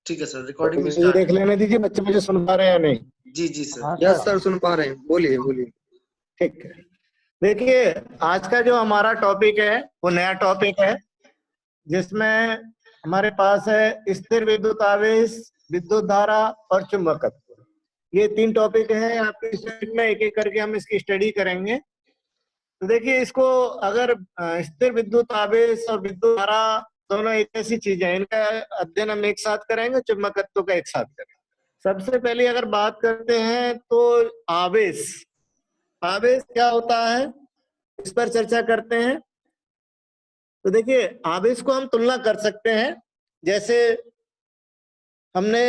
ठीक है sir, recording भी मुझे देख स्टार्ट है। लेने दीजिए बच्चे मुझे सुन पा रहे हैं या नहीं। जी जी सर। हाँ यस सर। सर, सुन पा रहे हैं, बोलिए बोलिए। ठीक है, देखिए आज का जो हमारा टॉपिक है वो नया टॉपिक है, जिसमें हमारे पास है स्थिर विद्युत आवेश, विद्युत धारा और चुंबकत्व। ये 3 टॉपिक हैं आपकी स्लाइड में, एक एक करके हम इसकी स्टडी करेंगे। तो देखिए इसको अगर स्थिर विद्युत आवेश और विद्युत धारा दोनों एक ऐसी चीजें हैं, इनका अध्ययन हम एक साथ करेंगे, चुंबकत्व का एक साथ करेंगे। सबसे पहले अगर बात करते हैं तो आवेश, आवेश क्या होता है इस पर चर्चा करते हैं। तो देखिए आवेश को हम तुलना कर सकते हैं, जैसे हमने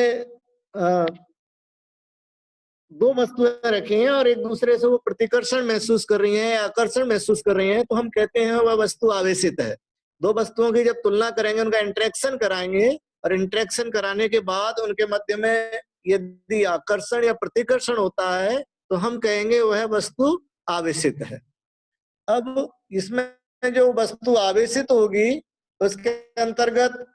2 वस्तुएं रखी हैं और एक दूसरे से वो प्रतिकर्षण महसूस कर रही हैं या आकर्षण महसूस कर रही हैं, तो हम कहते हैं वह वस्तु आवेशित है। 2 वस्तुओं की जब तुलना करेंगे, उनका इंटरेक्शन कराएंगे और इंटरेक्शन कराने के बाद उनके मध्य में यदि आकर्षण या प्रतिकर्षण होता है तो हम कहेंगे वह वस्तु आवेशित है। अब इसमें जो वस्तु आवेशित होगी उसके अंतर्गत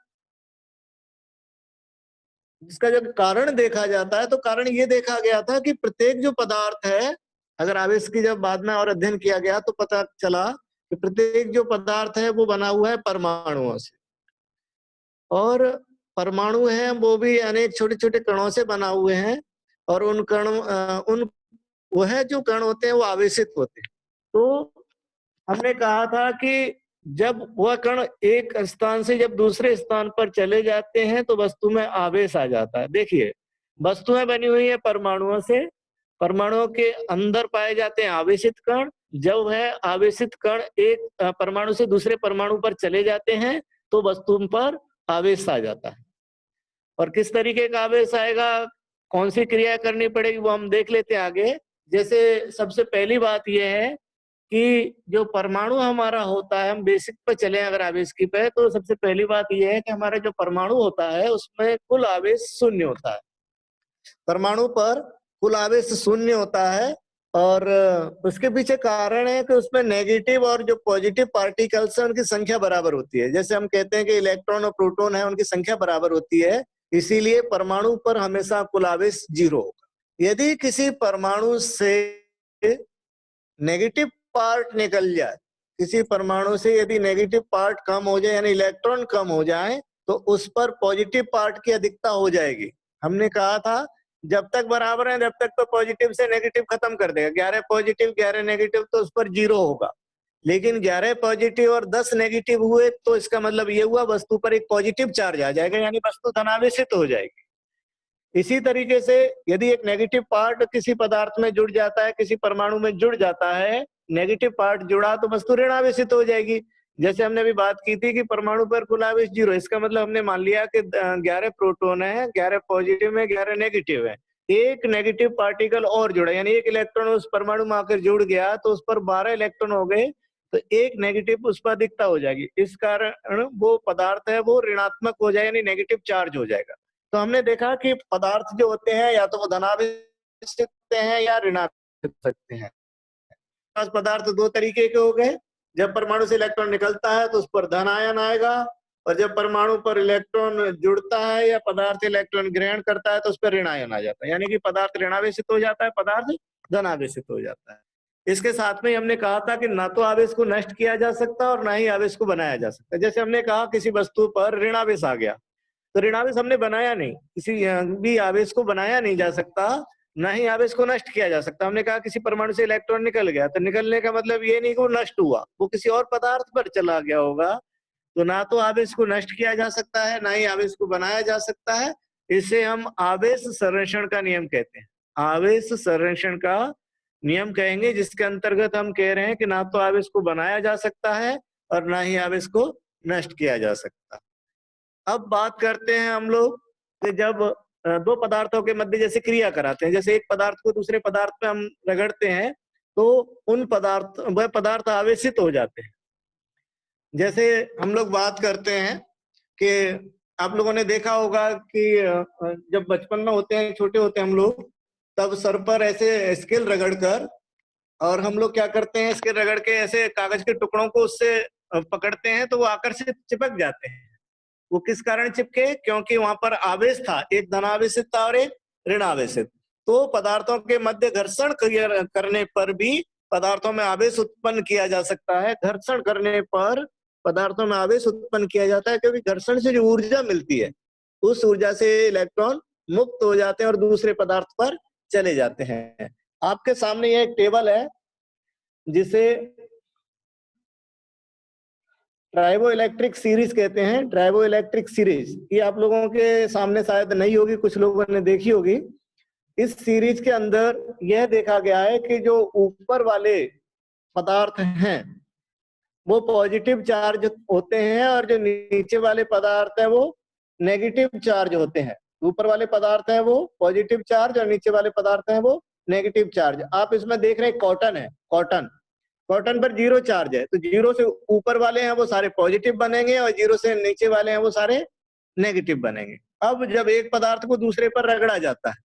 जिसका जब कारण देखा जाता है तो कारण ये देखा गया था कि प्रत्येक जो पदार्थ है, अगर आवेश की जब बाद में और अध्ययन किया गया तो पता चला कि प्रत्येक जो पदार्थ है वो बना हुआ है परमाणुओं से, और परमाणु है वो भी अनेक छोटे छोटे कणों से बना हुए हैं, और उन कणों वह जो कण होते हैं वो आवेशित होते हैं। तो हमने कहा था कि जब वह कण एक स्थान से जब दूसरे स्थान पर चले जाते हैं तो वस्तु में आवेश आ जाता है। देखिए वस्तुएं बनी हुई है परमाणुओं से, परमाणुओं के अंदर पाए जाते हैं आवेशित कण। जब वह आवेशित कण एक परमाणु से दूसरे परमाणु पर चले जाते हैं तो वस्तु पर आवेश आ जाता है। और किस तरीके का आवेश आएगा, कौन सी क्रिया करनी पड़ेगी, वो हम देख लेते हैं आगे। जैसे सबसे पहली बात यह है कि जो परमाणु हमारा होता है, हम बेसिक पे चले अगर आवेश की पे, तो सबसे पहली बात यह है कि हमारा जो परमाणु होता है उसमें कुल आवेश 0 होता है। परमाणु पर कुल आवेश 0 होता है, और उसके पीछे कारण है कि उसमें नेगेटिव और जो पॉजिटिव पार्टिकल्स है उनकी संख्या बराबर होती है। जैसे हम कहते हैं कि इलेक्ट्रॉन और प्रोटॉन है उनकी संख्या बराबर होती है, इसीलिए परमाणु पर हमेशा कुल आवेश 0 होगा। यदि किसी परमाणु से नेगेटिव पार्ट निकल जाए, किसी परमाणु से यदि नेगेटिव पार्ट कम हो जाए यानी इलेक्ट्रॉन कम हो जाए तो उस पर पॉजिटिव पार्ट की अधिकता हो जाएगी। हमने कहा था जब तक बराबर है जब तक तो पॉजिटिव से नेगेटिव खत्म कर देगा, 11 पॉजिटिव 11 नेगेटिव तो उस पर 0 होगा। लेकिन 11 पॉजिटिव और 10 नेगेटिव हुए तो इसका मतलब ये हुआ वस्तु पर एक पॉजिटिव चार्ज आ जाएगा, यानी वस्तु धनावेशित हो जाएगी। इसी तरीके से यदि एक नेगेटिव पार्ट किसी पदार्थ में जुड़ जाता है, किसी परमाणु में जुड़ जाता है, नेगेटिव पार्ट जुड़ा तो वस्तु ऋणावेशित हो जाएगी। जैसे हमने अभी बात की थी कि परमाणु पर कुल आवेश 0, इसका मतलब हमने मान लिया कि 11 प्रोटॉन है, 11 पॉजिटिव है, 11 नेगेटिव है। एक नेगेटिव पार्टिकल और जुड़ा यानी एक इलेक्ट्रॉन उस परमाणु में आकर जुड़ गया तो उस पर 12 इलेक्ट्रॉन हो गए, तो एक नेगेटिव उस पर अधिकता हो जाएगी। इस कारण वो पदार्थ है वो ऋणात्मक हो जाए यानी नेगेटिव चार्ज हो जाएगा। तो हमने देखा कि पदार्थ जो होते हैं या तो वो धनावेशित होते हैं या ऋणावेशित सकते हैं। पदार्थ 2 तरीके के हो गए, जब परमाणु से इलेक्ट्रॉन निकलता है तो उस पर धन आयन आएगा, और जब परमाणु पर इलेक्ट्रॉन जुड़ता है या पदार्थ इलेक्ट्रॉन ग्रहण करता है तो उस पर ऋण आयन आ जाता है, यानी कि पदार्थ ऋणावेशित हो जाता है, पदार्थ धनावेशित हो जाता है। इसके साथ में हमने कहा था कि ना तो आवेश को नष्ट किया जा सकता और ना ही आवेश को बनाया जा सकता। जैसे हमने कहा किसी वस्तु पर ऋणावेश आ गया तो ऋणावेश हमने बनाया नहीं, किसी भी आवेश को बनाया नहीं जा सकता, ना ही आवेश को नष्ट किया जा सकता। हमने कहा किसी परमाणु से इलेक्ट्रॉन निकल गया तो निकलने का मतलब ये नहीं कि वो नष्ट हुआ, वो किसी और पदार्थ पर चला गया होगा। तो ना तो आवेश को नष्ट किया जा सकता है ना ही आवेश को बनाया जा सकता है। इसे हम आवेश संरक्षण का नियम कहते हैं, आवेश संरक्षण का नियम कहेंगे, जिसके अंतर्गत हम कह रहे हैं कि ना तो आवेश को बनाया जा सकता है और ना ही आवेश को नष्ट किया जा सकता। अब बात करते हैं हम लोग कि जब 2 पदार्थों के मध्य जैसे क्रिया कराते हैं, जैसे एक पदार्थ को दूसरे पदार्थ पे हम रगड़ते हैं तो वह पदार्थ आवेशित हो जाते हैं। जैसे हम लोग बात करते हैं कि आप लोगों ने देखा होगा कि जब बचपन में होते हैं, छोटे होते हैं हम लोग, तब सर पर ऐसे स्केल रगड़कर, और हम लोग क्या करते हैं स्केल रगड़ के ऐसे कागज के टुकड़ों को उससे पकड़ते हैं तो वो आकर्षित चिपक जाते हैं। वो किस कारण चिपके? क्योंकि वहां पर आवेश था, एक धनावेशित था और एक ऋणावेशित। तो पदार्थों के मध्य घर्षण करने पर भी पदार्थों में आवेश उत्पन्न किया जा सकता है। घर्षण करने पर पदार्थों में आवेश उत्पन्न किया जाता है, क्योंकि घर्षण से जो ऊर्जा मिलती है उस ऊर्जा से इलेक्ट्रॉन मुक्त हो जाते हैं और दूसरे पदार्थ पर चले जाते हैं। आपके सामने यह एक टेबल है जिसे ट्राइबो इलेक्ट्रिक सीरीज कहते हैं। ट्राइबो इलेक्ट्रिक सीरीज ये आप लोगों के सामने शायद नहीं होगी, कुछ लोगों ने देखी होगी। इस सीरीज के अंदर यह देखा गया है कि जो ऊपर वाले पदार्थ हैं वो पॉजिटिव चार्ज होते हैं और जो नीचे वाले पदार्थ है वो नेगेटिव चार्ज होते हैं। ऊपर वाले पदार्थ हैं वो पॉजिटिव चार्ज और नीचे वाले पदार्थ हैं वो नेगेटिव चार्ज। आप इसमें देख रहे हैं कॉटन है, कॉटन कॉटन पर जीरो चार्ज है, तो जीरो से ऊपर वाले हैं वो सारे पॉजिटिव बनेंगे और जीरो से नीचे वाले हैं वो सारे नेगेटिव बनेंगे। अब जब एक पदार्थ को दूसरे पर रगड़ा जाता है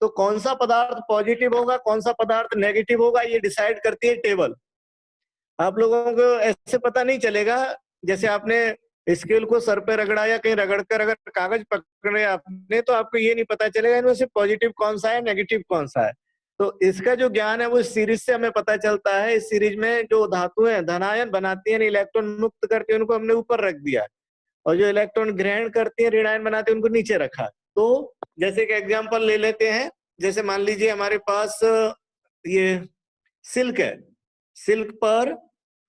तो कौन सा पदार्थ पॉजिटिव होगा, कौन सा पदार्थ नेगेटिव होगा, ये डिसाइड करती है टेबल। आप लोगों को ऐसे पता नहीं चलेगा, जैसे आपने स्केल को सर पे रगड़ा या कहीं रगड़ कर अगर कागज पकड़े आपने तो आपको ये नहीं पता चलेगा इनमें से पॉजिटिव कौन सा है, नेगेटिव कौन सा है। तो इसका जो ज्ञान है वो इस सीरीज से हमें पता चलता है। इस सीरीज में जो धातुएं धनायन बनाती हैं, इलेक्ट्रॉन मुक्त करती है, उनको हमने ऊपर रख दिया और जो इलेक्ट्रॉन ग्रहण करती है, ऋणायन बनाते हैं, उनको नीचे रखा। तो जैसे एक एग्जाम्पल ले लेते हैं, जैसे मान लीजिए हमारे पास ये सिल्क है, सिल्क पर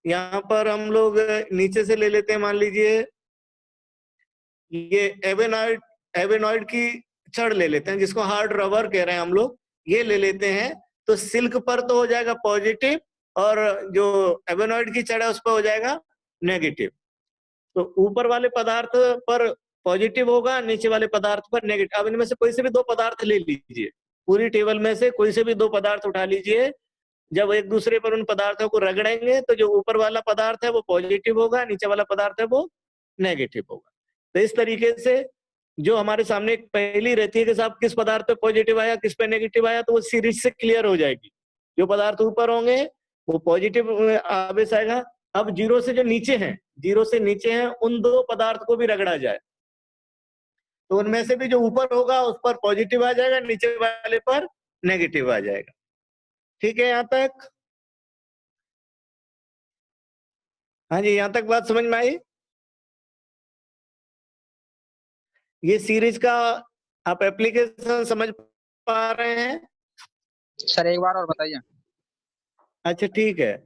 यहाँ पर हम लोग नीचे से ले लेते हैं, मान लीजिए ये एवेनॉइड, एवेनॉइड की छड़ ले लेते हैं जिसको हार्ड रबर कह रहे हैं हम लोग, ये ले लेते हैं। तो सिल्क पर तो हो जाएगा पॉजिटिव और जो एवेनॉइड की छड़ है उस पर हो जाएगा नेगेटिव। तो ऊपर वाले पदार्थ पर पॉजिटिव होगा, नीचे वाले पदार्थ पर नेगेटिव। अब इनमें से कोई से भी दो पदार्थ ले लीजिए, पूरी टेबल में से कोई से भी दो पदार्थ उठा लीजिए। जब एक दूसरे पर उन पदार्थों को रगड़ेंगे तो जो ऊपर वाला पदार्थ है वो पॉजिटिव होगा, नीचे वाला पदार्थ है वो नेगेटिव होगा। तो इस तरीके से जो हमारे सामने एक पहेली रहती है कि साहब किस पदार्थ पे पॉजिटिव आया, किस पे नेगेटिव आया, तो वो सीरीज से क्लियर हो जाएगी। जो पदार्थ ऊपर होंगे वो पॉजिटिव आवेश आएगा। अब जीरो से जो नीचे हैं, जीरो से नीचे हैं, उन दो पदार्थ को भी रगड़ा जाए तो उनमें से भी जो ऊपर होगा उस पर पॉजिटिव आ जाएगा, नीचे वाले पर नेगेटिव आ जाएगा। ठीक है यहाँ तक? हाँ जी, यहाँ तक बात समझ में आई? ये सीरीज का आप एप्लीकेशन समझ पा रहे हैं? सर एक बार और बताइए। अच्छा ठीक है।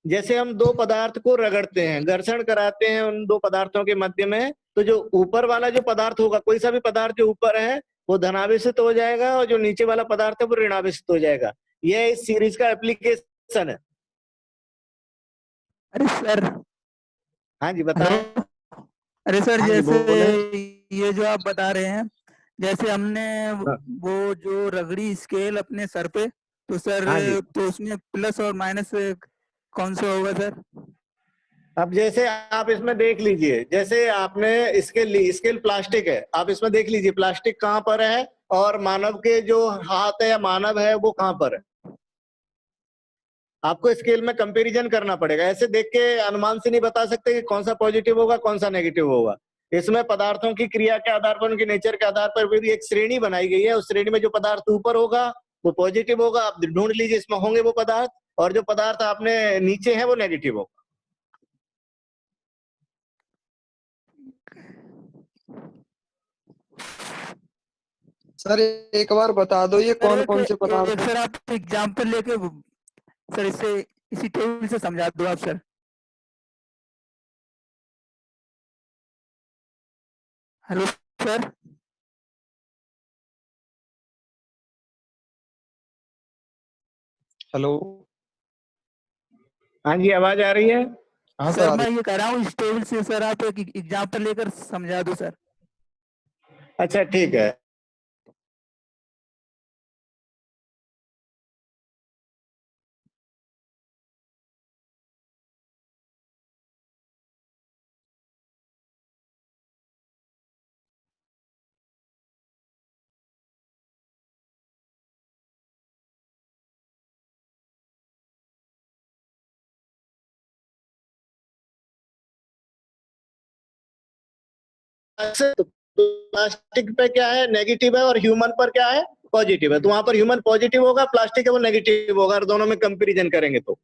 जैसे हम दो पदार्थ को रगड़ते हैं, घर्षण कराते हैं उन दो पदार्थों के मध्य में, तो जो ऊपर वाला जो पदार्थ होगा, कोई सा भी पदार्थ जो ऊपर है वो धनावेशित हो जाएगा और जो नीचे वाला पदार्थ है वो ऋणावेशित हो जाएगा। यह इस सीरीज का एप्लीकेशन है। अरे सर, हाँ जी हेलो। बताएं। अरे सर, हाँ जी जैसे बोले। ये जो आप बता रहे हैं, जैसे हमने हाँ वो जो रगड़ी स्केल अपने सर पे, तो सर हाँ जी। तो उसमें प्लस और माइनस कौन सा होगा सर? अब जैसे आप इसमें देख लीजिए, जैसे आपने स्केल ली, स्केल प्लास्टिक है, आप इसमें देख लीजिए प्लास्टिक कहाँ पर है और मानव के जो हाथ है या मानव है वो कहाँ पर है। आपको स्केल में कंपैरिजन करना पड़ेगा। ऐसे देख के अनुमान से नहीं बता सकते कि कौन सा पॉजिटिव होगा कौन सा नेगेटिव होगा। इसमें पदार्थों की क्रिया के आधार पर, उनके नेचर के आधार पर भी एक श्रेणी बनाई गई है। उस श्रेणी में जो पदार्थ ऊपर होगा वो पॉजिटिव होगा, आप ढूंढ लीजिए इसमें होंगे वो पदार्थ, और जो पदार्थ आपने नीचे है वो नेगेटिव होगा। सर एक बार बता दो ये सर कौन कौन से पदार्थ हैं? सर आप एग्जाम्पल लेके सर इससे इसी टेबल से समझा दो आप सर। Hello sir. हेलो। हाँ जी आवाज आ रही है? हाँ सर सर। मैं ये कह रहा हूँ इस टेबल से सर आप एक एग्जाम्पल लेकर समझा दो सर। अच्छा ठीक है। प्लास्टिक पे क्या है, नेगेटिव है, और ह्यूमन पर क्या है, पॉजिटिव है। तो वहां पर ह्यूमन पॉजिटिव होगा, प्लास्टिक है वो नेगेटिव होगा, और दोनों में कंपैरिजन करेंगे तो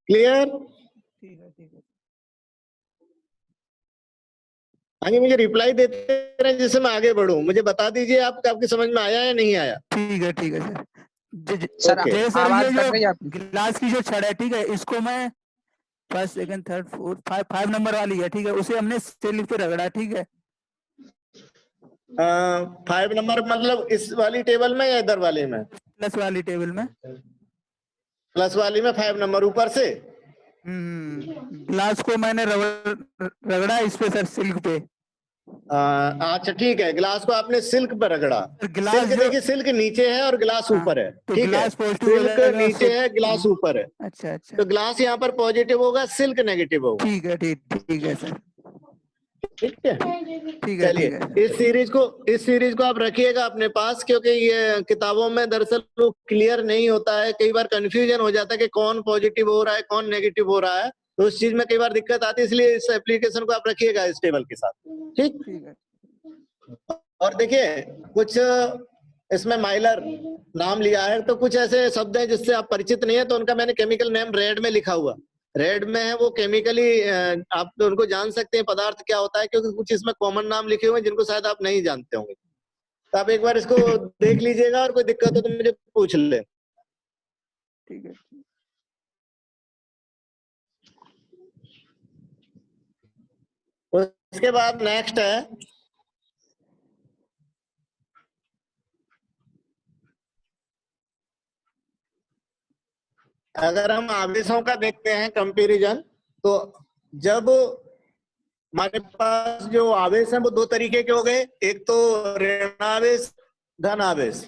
क्लियर। ठीक है, ठीक है। आगे मुझे रिप्लाई देते रहे जिससे मैं आगे बढ़ूं। मुझे बता दीजिए आपकी समझ में आया या नहीं आया। ठीक है, ठीक है सर। Sir okay. जय सर, आवाज ये कट जो रही है आपकी। गिलास की जो छड़ है, ठीक है, इसको मैं first, second, third, fourth, 5 number वाली है, ठीक है, उसे हमने सिल्क पे रगड़ा, ठीक है। 5 नंबर मतलब इस वाली टेबल में या इधर वाली में? प्लस वाली टेबल में। प्लस वाली में 5 नंबर ऊपर से। ग्लास को मैंने रगड़ा इस पे सर, सिल्क पे। अच्छा ठीक है, गिलास को आपने सिल्क पर रगड़ा। गिलास सिल्क जो, देखिए, सिल्क नीचे है और गिलास हाँ, ऊपर है, तो ठीक है। गिलास पॉजिटिव हो सिल्क जाएगा, नीचे है, गिलास ऊपर है, अच्छा अच्छा, तो गिलास यहाँ पर पॉजिटिव होगा, सिल्क नेगेटिव होगा। ठीक है, ठीक है सर, ठीक है, ठीक है, चलिए ठीक है। इस सीरीज को आप रखिएगा अपने पास, क्योंकि ये किताबों में दरअसल वो क्लियर नहीं होता है, कई बार कंफ्यूजन हो जाता है कि कौन पॉजिटिव हो रहा है कौन नेगेटिव हो रहा है, तो उस चीज में कई बार दिक्कत आती है, इसलिए इस एप्लीकेशन को आप रखिएगा इस टेबल के साथ, ठीक। ठीक है, और देखिए कुछ इसमें माइलर नाम लिया है, तो कुछ ऐसे शब्द हैं जिससे आप परिचित नहीं है, तो उनका मैंने केमिकल नेम रेड में लिखा हुआ, रेड में है वो केमिकली, आप तो उनको जान सकते हैं पदार्थ क्या होता है, क्योंकि कुछ इसमें कॉमन नाम लिखे हुए हैं जिनको शायद आप नहीं जानते होंगे। तो आप एक बार इसको देख लीजिएगा, और कोई दिक्कत हो तो मुझे पूछ ले। ठीक है। उसके बाद नेक्स्ट है, अगर हम आवेशों का देखते हैं कंपैरिजन, तो जब हमारे पास जो आवेश है वो दो तरीके के हो गए, एक तो ऋणावेश, धन आवेश।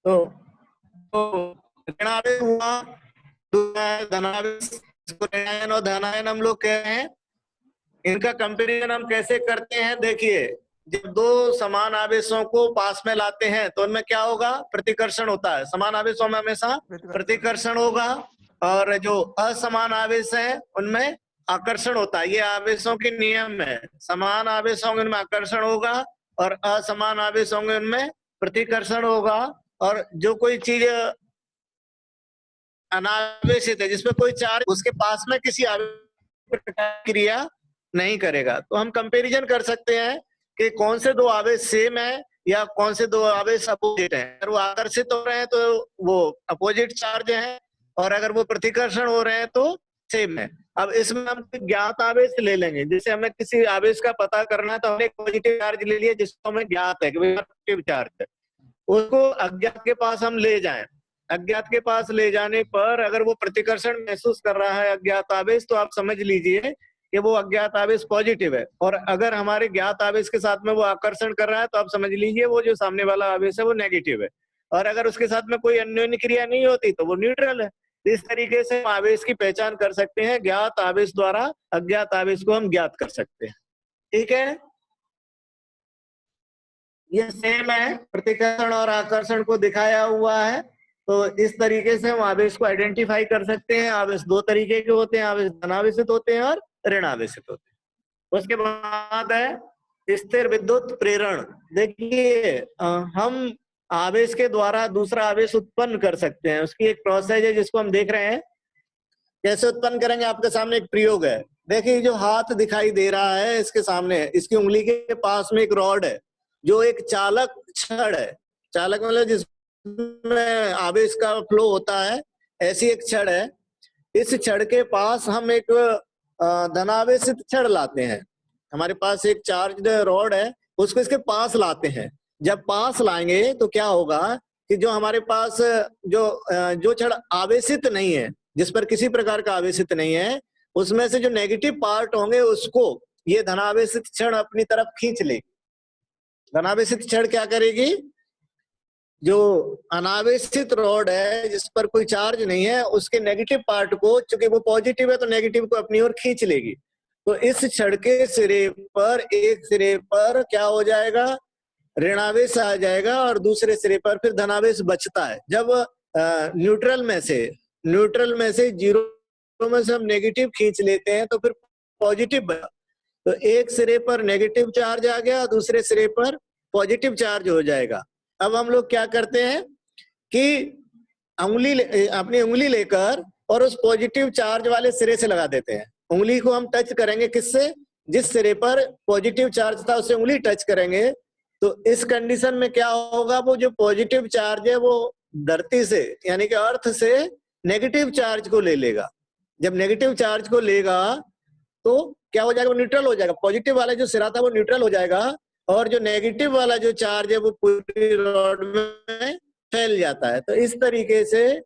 तो ऋणावेश हुआ, धनावेश, ऋणायन और धनायन हम लोग कह रहे हैं। इनका कंपैरिजन हम कैसे करते हैं, देखिए जब दो समान आवेशों को पास में लाते हैं तो उनमें क्या होगा, प्रतिकर्षण होता है। समान आवेशों में हमेशा प्रतिकर्षण होगा, और जो असमान आवेश है उनमें आकर्षण होता है। ये आवेशों के नियम है, समान आवेश होंगे उनमें आकर्षण होगा, और असमान आवेश होंगे उनमें प्रतिकर्षण होगा। और जो कोई चीज अनावेशित है, जिसमें कोई चार्ज, उसके पास में किसी आवेश क्रिया नहीं करेगा। तो हम कंपैरिजन कर सकते हैं कि कौन से दो आवेश सेम है या कौन से दो आवेश अपोजिट हैं। अगर वो आकर्षित हो रहे हैं तो वो अपोजिट चार्ज हैं, और अगर वो प्रतिकर्षण हो रहे हैं तो सेम है। अब इसमें हम ज्ञात आवेश ले लेंगे, जैसे हमें किसी आवेश का पता करना है तो हमने पॉजिटिव चार्ज ले लिया जिसको हमें ज्ञात है कि पॉजिटिव चार्ज है, उसको अज्ञात के पास हम ले जाएं। अज्ञात के पास ले जाने पर अगर वो प्रतिकर्षण महसूस कर रहा है अज्ञात आवेश, तो आप समझ लीजिए कि वो अज्ञात आवेश पॉजिटिव है। और अगर हमारे ज्ञात आवेश के साथ में वो आकर्षण कर रहा है तो आप समझ लीजिए वो जो सामने वाला आवेश है वो नेगेटिव है। और अगर उसके साथ में कोई अन्योन्य क्रिया नहीं होती तो वो न्यूट्रल है। इस तरीके से हम आवेश की पहचान कर सकते हैं, ज्ञात आवेश द्वारा अज्ञात आवेश को हम ज्ञात कर सकते हैं। ठीक है, ये सेम है, प्रतिकर्षण और आकर्षण को दिखाया हुआ है। तो इस तरीके से हम आवेश को आइडेंटिफाई कर सकते हैं। आवेश दो तरीके के होते हैं, आवेश धनावेशित होते हैं और ऋणावेशित होते हैं। उसके बाद है स्थिर विद्युत प्रेरण। देखिए हम आवेश के द्वारा दूसरा आवेश उत्पन्न कर सकते हैं, उसकी एक प्रोसेस है जिसको हम देख रहे हैं। कैसे उत्पन्न करेंगे, आपके सामने एक प्रयोग है। देखिए जो हाथ दिखाई दे रहा है इसके सामने, इसकी उंगली के पास में एक रॉड है जो एक चालक छड़ है। चालक मतलब जिसमें आवेश का फ्लो होता है, ऐसी एक छड़ है। इस छड़ के पास हम एक धनावेशित छड़ लाते हैं। हमारे पास एक चार्ज रॉड है, उसको इसके पास लाते हैं। जब पास लाएंगे तो क्या होगा कि जो हमारे पास जो छड़ आवेशित नहीं है, जिस पर किसी प्रकार का आवेशित नहीं है, उसमें से जो नेगेटिव पार्ट होंगे उसको ये धनावेशित छड़ अपनी तरफ खींच लेगी। धनावेशित छड़ क्या करेगी, जो अनावेशित रॉड है जिस पर कोई चार्ज नहीं है, उसके नेगेटिव पार्ट को, चूंकि वो पॉजिटिव है तो नेगेटिव को अपनी ओर खींच लेगी। तो इस छड़ के सिरे पर, एक सिरे पर क्या हो जाएगा, ऋणावेश आ जाएगा, और दूसरे सिरे पर फिर धनावेश बचता है। जब न्यूट्रल में से 0 में से हम नेगेटिव खींच लेते हैं तो फिर पॉजिटिव बना। तो एक सिरे पर नेगेटिव चार्ज आ गया, दूसरे सिरे पर पॉजिटिव चार्ज हो जाएगा। अब हम लोग क्या करते हैं कि अपनी उंगली लेकर और उस पॉजिटिव चार्ज वाले सिरे से लगा देते हैं। उंगली को हम टच करेंगे किससे? जिस सिरे पर पॉजिटिव चार्ज था उससे उंगली टच करेंगे। तो इस कंडीशन में क्या होगा, वो जो पॉजिटिव चार्ज है वो धरती से यानी कि अर्थ से नेगेटिव चार्ज को ले लेगा। जब नेगेटिव चार्ज को लेगा तो क्या हो जाएगा, वो न्यूट्रल हो जाएगा। पॉजिटिव वाला जो सिरा था वो न्यूट्रल हो जाएगा और जो नेगेटिव वाला जो चार्ज है वो पूरी रॉड में फैल जाता है। तो इस तरीके से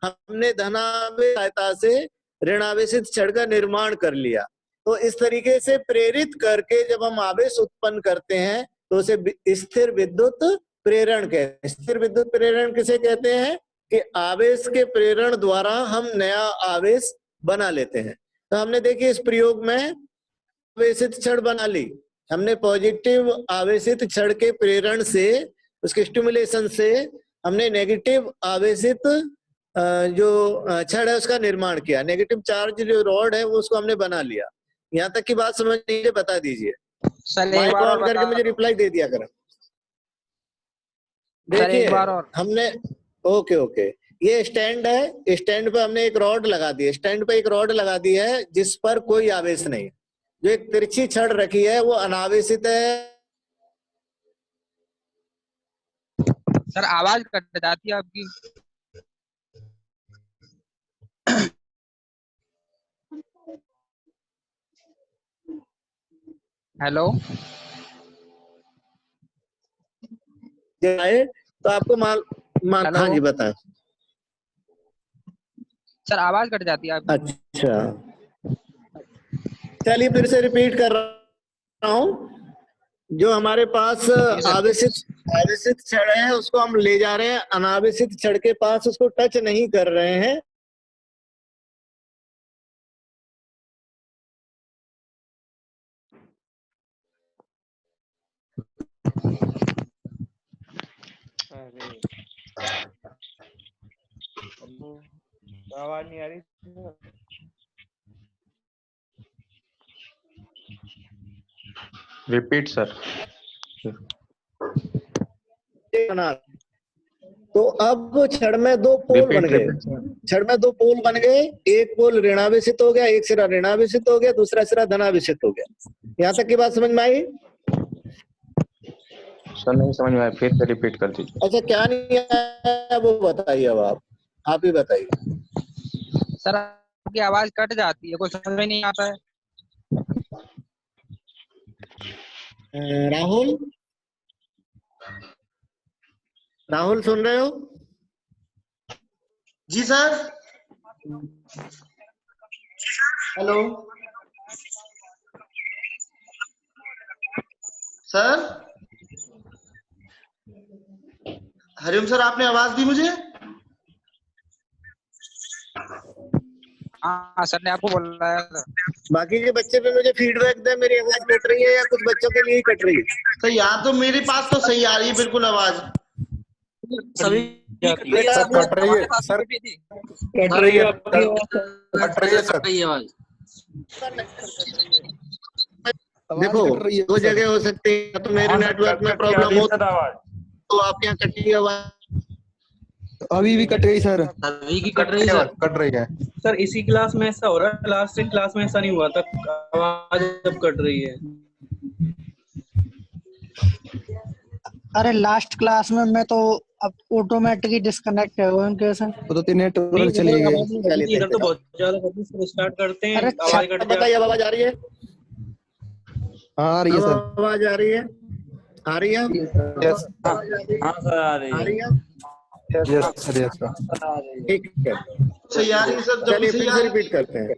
हमने धनावेश सहायता से ऋणावेशित छड़ का निर्माण कर लिया। तो इस तरीके से प्रेरित करके जब हम आवेश उत्पन्न करते हैं तो उसे स्थिर विद्युत प्रेरण कहते हैं। स्थिर विद्युत प्रेरण किसे कहते हैं कि आवेश के प्रेरण द्वारा हम नया आवेश बना लेते हैं। तो हमने देखिए इस प्रयोग में आवेशित छड़ बना ली हमने। पॉजिटिव आवेशित छड़ के प्रेरण से, उसके स्टिमुलेशन से हमने नेगेटिव आवेशित जो छड़ है उसका निर्माण किया। नेगेटिव चार्ज जो रॉड है वो उसको हमने बना लिया। यहाँ तक की बात समझ लीजिए, बता दीजिए। सर एक माइक बार और ऑन करके बता। मुझे रिप्लाई दे दिया करें। सर देखिए एक बार और। हमने ओके ये स्टैंड है, स्टैंड पे हमने एक रॉड लगा दी है। स्टैंड पे एक रॉड लगा दी है जिस पर कोई आवेश नहीं। जो एक तिरछी छड़ रखी है वो अनावेशित है। सर आवाज कट जाती है आपकी। हेलो आए तो आपको हेलो। हाँ जी बताएं। सर आवाज कट जाती है आपकी। अच्छा चलिए फिर से रिपीट कर रहा हूँ। जो हमारे पास आवेशित छड़ है उसको हम ले जा रहे हैं अनावेशित छड़ के पास, उसको टच नहीं कर रहे हैं। आवाज नहीं आ रही। Repeat sir. तो अब छड़ में दो पोल बन गए। छड़ में दो पोल बन गए, एक पोल ऋणावेशित हो गया, एक सिरा ऋणावेशित हो गया, दूसरा सिरा धनावेशित हो गया। यहाँ तक की बात समझ में आई? सर नहीं समझ में आया, फिर से रिपीट कर दीजिए। अच्छा क्या नहीं आया वो बताइए। अब आप ही बताइए। सर आपकी आवाज कट जाती है, कुछ समझ में नहीं आता है। राहुल सुन रहे हो? जी sir. Hello sir. Hari Om sir, आपने आवाज दी मुझे? हाँ सर ने आपको बोला है। बाकी के बच्चे भी मुझे फीडबैक दे, मेरी आवाज कट रही है या कुछ बच्चों के लिए ही कट रही है? सर यहाँ तो मेरे पास तो सही आ रही है बिल्कुल आवाज। सभी कट रही है सर, कट रही है, कट रही है सर आवाज। देखो दो जगह हो सकती है, तो मेरे नेटवर्क में प्रॉब्लम हो तो आपके यहाँ कटी आवाज। अभी भी कट गई सर। अभी की कट रही है सर। कट रही है सर। इसी क्लास में ऐसा हो रहा है, लास्ट क्लास में ऐसा नहीं हुआ था, आवाज जब कट रही है। अरे लास्ट क्लास में मैं तो अब ऑटोमेटिकली डिस्कनेक्ट है उनके से। वो तो नेटवर्क चले गए। इधर तो बहुत ज्यादा करती है, स्टार्ट करते हैं अरे आवाज कट बताइए आवाज आ रही है? हाँ आ रही है सर। आवाज आ रही है? आ रही है? हाँ सर आ रही है। Yes sir. ठीक है सही आ रही है सर। चलिए फिर से रिपीट करते हैं।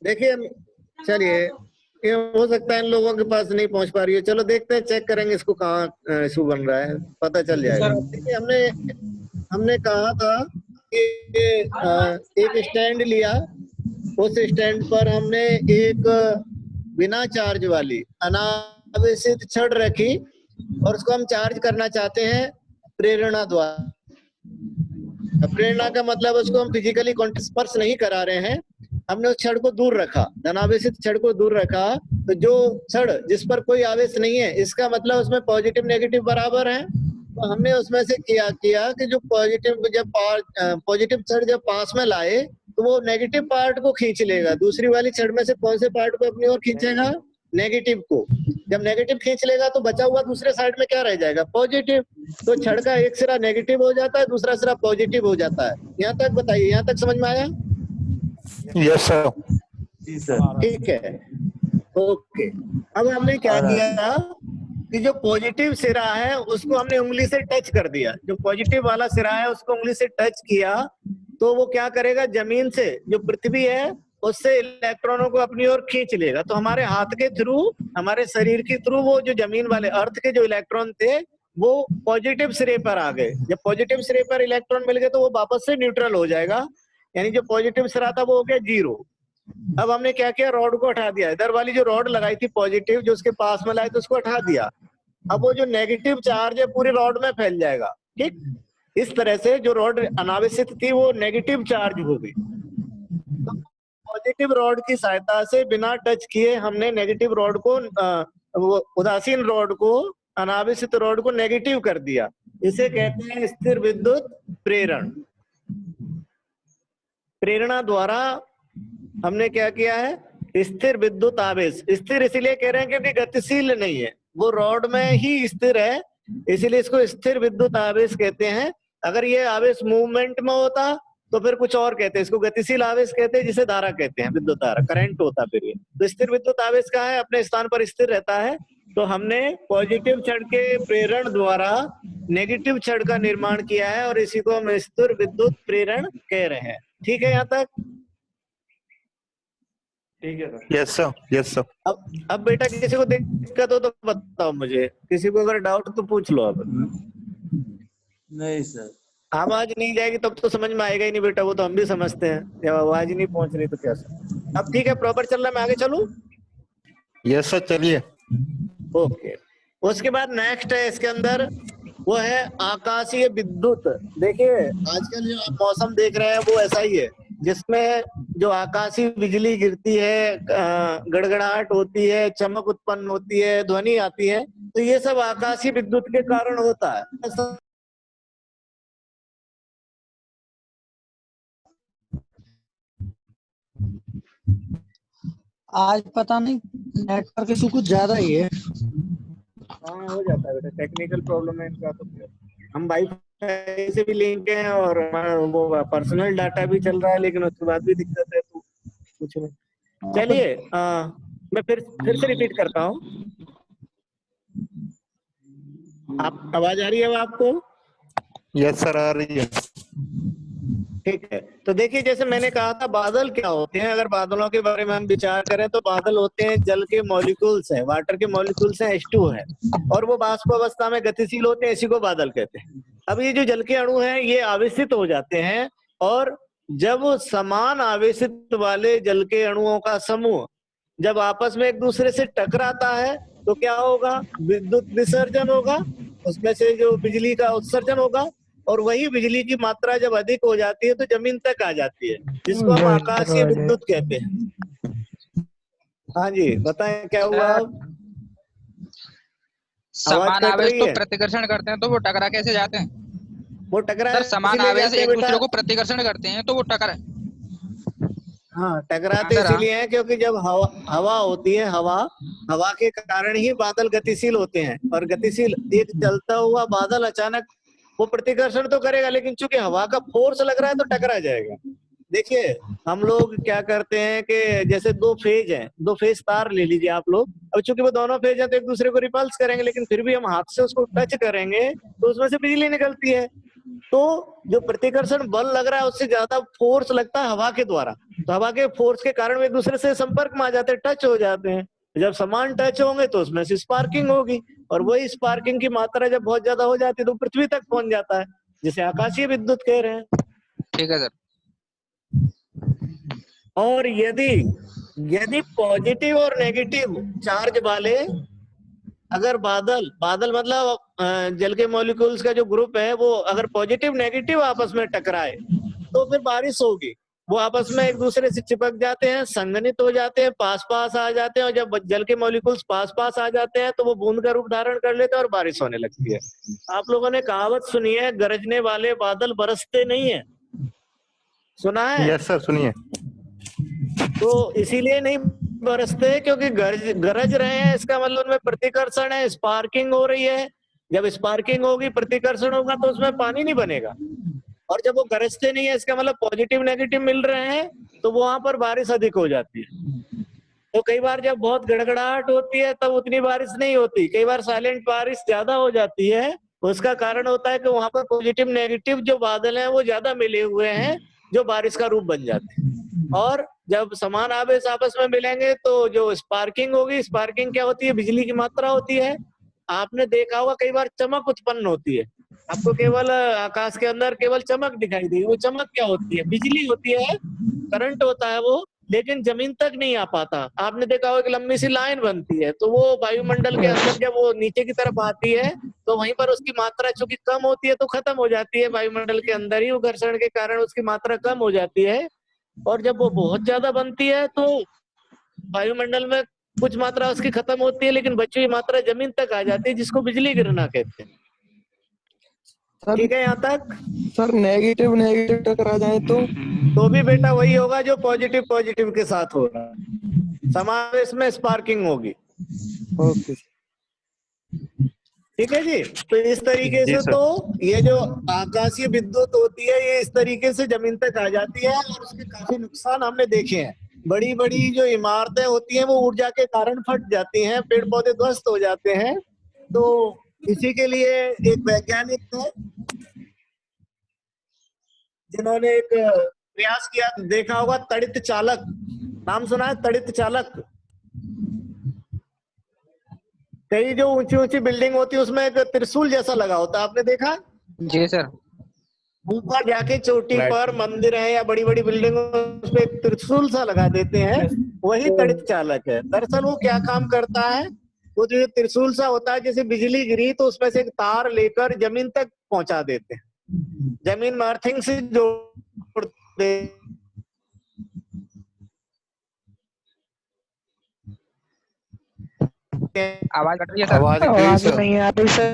देखिए चलिए ये हो सकता है इन लोगों के पास नहीं पहुंच पा रही है। चलो देखते हैं, चेक करेंगे इसको कहाँ इशू बन रहा है, पता चल जाएगा। देखिए हमने कहा था कि एक स्टैंड लिया, उस स्टैंड पर हमने एक बिना चार्ज वाली अनावेशित छड़ रखी और उसको हम चार्ज करना चाहते हैं प्रेरणा द्वारा। प्रेरणा का मतलब उसको हम फिजिकली स्पर्श नहीं करा रहे हैं, हमने उस छड़ को दूर रखा, धनावेशित छड़ को दूर रखा, तो जो छड़ जिस पर कोई आवेश नहीं है, इसका मतलब उसमें पॉजिटिव नेगेटिव बराबर है। तो हमने उसमें से किया कि जो पॉजिटिव छड़ जब पास में लाए तो वो नेगेटिव पार्ट को खींच लेगा, दूसरी वाली छड़ में से कौन से पार्ट को अपनी ओर खींचेगा, नेगेटिव को। जब नेगेटिव खींच लेगा तो बचा हुआ दूसरे साइड में क्या रह जाएगा, पॉजिटिव। तो छड़ का एक सिरा नेगेटिव हो जाता है, दूसरा सिरा पॉजिटिव हो जाता है। यहाँ तक बताइए, यहाँ तक समझ में आया? Yes sir. जी सर। ठीक है, ओके। अब हमने क्या किया कि जो पॉजिटिव सिरा है उसको हमने उंगली से टच कर दिया, जो पॉजिटिव वाला सिरा है उसको उंगली से टच किया, तो वो क्या करेगा, जमीन से जो पृथ्वी है उससे इलेक्ट्रॉनों को अपनी ओर खींच लेगा। तो हमारे हाथ के थ्रू, हमारे शरीर के थ्रू वो जो जमीन वाले अर्थ के जो इलेक्ट्रॉन थे वो पॉजिटिव सिरे पर आ गए। जब पॉजिटिव सिरे पर इलेक्ट्रॉन मिल गए तो वो वापस से न्यूट्रल हो जाएगा, यानी जो पॉजिटिव सिरा था वो हो गया 0। अब हमने क्या किया, रॉड को हटा दिया, इधर वाली जो रॉड लगाई थी पॉजिटिव जो उसके पास में लाई तो उसको हटा दिया। अब वो जो नेगेटिव चार्ज है पूरी रॉड में फैल जाएगा। ठीक, इस तरह से जो रॉड अनावेशित थी वो नेगेटिव चार्ज हो गई। तो पॉजिटिव रॉड की सहायता से बिना टच किए हमने नेगेटिव रॉड को, उदासीन रॉड को, अनावेशित रॉड को नेगेटिव कर दिया। इसे कहते हैं स्थिर विद्युत प्रेरण। प्रेरणा द्वारा हमने क्या किया है, स्थिर विद्युत आवेश। स्थिर इसलिए कह रहे हैं क्योंकि गतिशील नहीं है, वो रॉड में ही स्थिर है, इसीलिए इसको स्थिर विद्युत आवेश कहते हैं। अगर ये आवेश मूवमेंट में होता तो फिर कुछ और कहते हैं, इसको गतिशील आवेश कहते हैं, जिसे धारा कहते हैं, विद्युत धारा, करंट होता फिर ये। तो स्थिर विद्युत आवेश का है, अपने स्थान पर स्थिर रहता है। तो हमने पॉजिटिव छड़ के प्रेरण द्वारा नेगेटिव छड़ का निर्माण किया है और इसी को हम स्थिर विद्युत प्रेरण कह रहे हैं। ठीक है यहाँ तक? ठीक है sir. Yes sir, yes sir. अब बेटा किसी को दिक्कत हो तो बताओ मुझे, किसी को अगर डाउट तो पूछ लो। अब नहीं सर। आवाज नहीं जाएगी तब तो समझ में आएगा ही नहीं बेटा, वो तो हम भी समझते हैं, जब आवाज ही नहीं पहुंच रही तो क्या सर। अब ठीक है, प्रॉपर चल रहा है, मैं आगे चलूं? यस सर, चलिए। ओके, उसके बाद नेक्स्ट है इसके अंदर, वो है आकाशीय विद्युत। देखिए आजकल जो आप मौसम देख रहे हैं वो ऐसा ही है, जिसमें जो आकाशीय बिजली गिरती है, गड़गड़ाहट होती है, चमक उत्पन्न होती है, ध्वनि आती है, तो ये सब आकाशीय विद्युत के कारण होता है। आज पता नहीं नेटवर्क इशू कुछ ज्यादा ही है। हाँ हो जाता है बेटा, टेक्निकल प्रॉब्लम है इनका। तो हम वाईफाई से भी लिंक हैं और वो पर्सनल डाटा भी चल रहा है, लेकिन उसके बाद भी दिक्कत है, तो कुछ नहीं। चलिए मैं फिर से रिपीट करता हूँ। आप आवाज आ रही है आपको? यस सर, आ रही है। ठीक है, तो देखिए जैसे मैंने कहा था, बादल क्या होते हैं। अगर बादलों के बारे में हम विचार करें तो बादल होते हैं जल के मॉलिक्यूल्स हैं, वाटर के मॉलिक्यूल्स हैं, H2 है, और वो वाष्प अवस्था में गतिशील होते हैं, इसी को बादल कहते हैं। अब ये जो जल के अणु हैं ये आवेशित हो जाते हैं, और जब समान आवेशित वाले जल के अणुओं का समूह जब आपस में एक दूसरे से टकराता है तो क्या होगा, विद्युत विसर्जन होगा, उसमें से जो बिजली का उत्सर्जन होगा, और वही बिजली की मात्रा जब अधिक हो जाती है तो जमीन तक आ जाती है, जिसको हम आकाशीय विद्युत कहते हैं। हाँ जी बताएं क्या हुआ? समान आवेश तो प्रतिकर्षण करते हैं तो वो टकरा कैसे जाते हैं? वो टकरा, समान आवेश एक दूसरे को प्रतिकर्षण करते हैं तो वो टकरा, हाँ टकराते इसीलिए हैं क्योंकि जब हवा होती है, हवा के कारण ही बादल गतिशील होते हैं। और गतिशील एक चलता हुआ बादल अचानक वो प्रतिकर्षण तो करेगा, लेकिन चूंकि हवा का फोर्स लग रहा है तो टकरा जाएगा। देखिए हम लोग क्या करते हैं कि जैसे दो फेज हैं, दो फेज तार ले लीजिए आप लोग। अब चूंकि वो दोनों फेज हैं तो एक दूसरे को रिपल्स करेंगे, लेकिन फिर भी हम हाथ से उसको टच करेंगे तो उसमें से बिजली निकलती है। तो जो प्रतिकर्षण बल लग रहा है उससे ज्यादा फोर्स लगता है हवा के द्वारा, तो हवा के फोर्स के कारण वो एक दूसरे से संपर्क में आ जाते हैं, टच हो जाते हैं। जब समान टच होंगे तो उसमें से स्पार्किंग होगी, और वही स्पार्किंग की मात्रा जब बहुत ज्यादा हो जाती है तो पृथ्वी तक पहुंच जाता है, जिसे आकाशीय विद्युत कह रहे हैं। ठीक है सर। और यदि पॉजिटिव और नेगेटिव चार्ज वाले, अगर बादल मतलब जल के मॉलिक्यूल्स का जो ग्रुप है वो अगर पॉजिटिव नेगेटिव आपस में टकराए तो फिर बारिश होगी। वो आपस में एक दूसरे से चिपक जाते हैं, संघनित हो जाते हैं, पास पास आ जाते हैं, और जब जल के मॉलिक्यूल्स पास पास आ जाते हैं तो वो बूंद का रूप धारण कर लेते हैं और बारिश होने लगती है। आप लोगों ने कहावत सुनी है, गरजने वाले बादल बरसते नहीं है, सुना है? यस सर, सुनिए। तो इसीलिए नहीं बरसते क्योंकि गरज रहे हैं, इसका मतलब उनमें प्रतिकर्षण है, स्पार्किंग हो रही है। जब स्पार्किंग होगी, प्रतिकर्षण होगा, तो उसमें पानी नहीं बनेगा। और जब वो गरजते नहीं है, इसका मतलब पॉजिटिव नेगेटिव मिल रहे हैं, तो वहां पर बारिश अधिक हो जाती है। तो कई बार जब बहुत गड़गड़ाहट होती है तब उतनी बारिश नहीं होती, कई बार साइलेंट बारिश ज्यादा हो जाती है। उसका कारण होता है कि वहां पर पॉजिटिव नेगेटिव जो बादल हैं वो ज्यादा मिले हुए हैं, जो बारिश का रूप बन जाते हैं। और जब समान आवेश आपस में मिलेंगे तो जो स्पार्किंग होगी, स्पार्किंग क्या होती है? बिजली की मात्रा होती है। आपने देखा होगा कई बार चमक उत्पन्न होती है, आपको केवल आकाश के अंदर केवल चमक दिखाई देगी। वो चमक क्या होती है? बिजली होती है, करंट होता है वो, लेकिन जमीन तक नहीं आ पाता। आपने देखा होगा कि लंबी सी लाइन बनती है, तो वो वायुमंडल के अंदर जब वो नीचे की तरफ आती है तो वहीं पर उसकी मात्रा चूंकि कम होती है तो खत्म हो जाती है, वायुमंडल के अंदर ही घर्षण के कारण उसकी मात्रा कम हो जाती है। और जब वो बहुत ज्यादा बनती है तो वायुमंडल में कुछ मात्रा उसकी खत्म होती है, लेकिन बची हुई मात्रा जमीन तक आ जाती है, जिसको बिजली गिरना कहते हैं। ठीक है यहाँ तक? सर नेगेटिव नेगेटिव टकरा जाए तो भी बेटा वही होगा जो पॉजिटिव पॉजिटिव के साथ हो रहा है, समावेश में स्पार्किंग होगी। ओके, ठीक है जी। तो इस तरीके से तो ये जो आकाशीय विद्युत होती है ये इस तरीके से जमीन तक आ जाती है, और उसके काफी नुकसान हमने देखे हैं। बड़ी बड़ी जो इमारतें होती हैं वो ऊर्जा के कारण फट जाती हैं, पेड़ पौधे ध्वस्त हो जाते हैं। तो इसी के लिए एक वैज्ञानिक थे जिन्होंने एक प्रयास किया, देखा होगा, तड़ित चालक, नाम सुना है? तड़ित चालक। कई जो ऊंची ऊंची बिल्डिंग होती है उसमें एक त्रिशूल जैसा लगा होता है, आपने देखा? जी सर। ऊपर जाके चोटी पर मंदिर है या बड़ी बड़ी बिल्डिंग, उस पे एक त्रिशूल सा लगा देते हैं, वही तड़ित चालक है। दरअसल वो क्या काम करता है? वो जो त्रिशूल सा होता है, जैसे बिजली गिरी तो उसमें से एक तार लेकर जमीन तक पहुंचा देते हैं, जमीन में अर्थिंग से जोड़ दे। आवाज कट रही है सर। आवाज नहीं आ रही सर।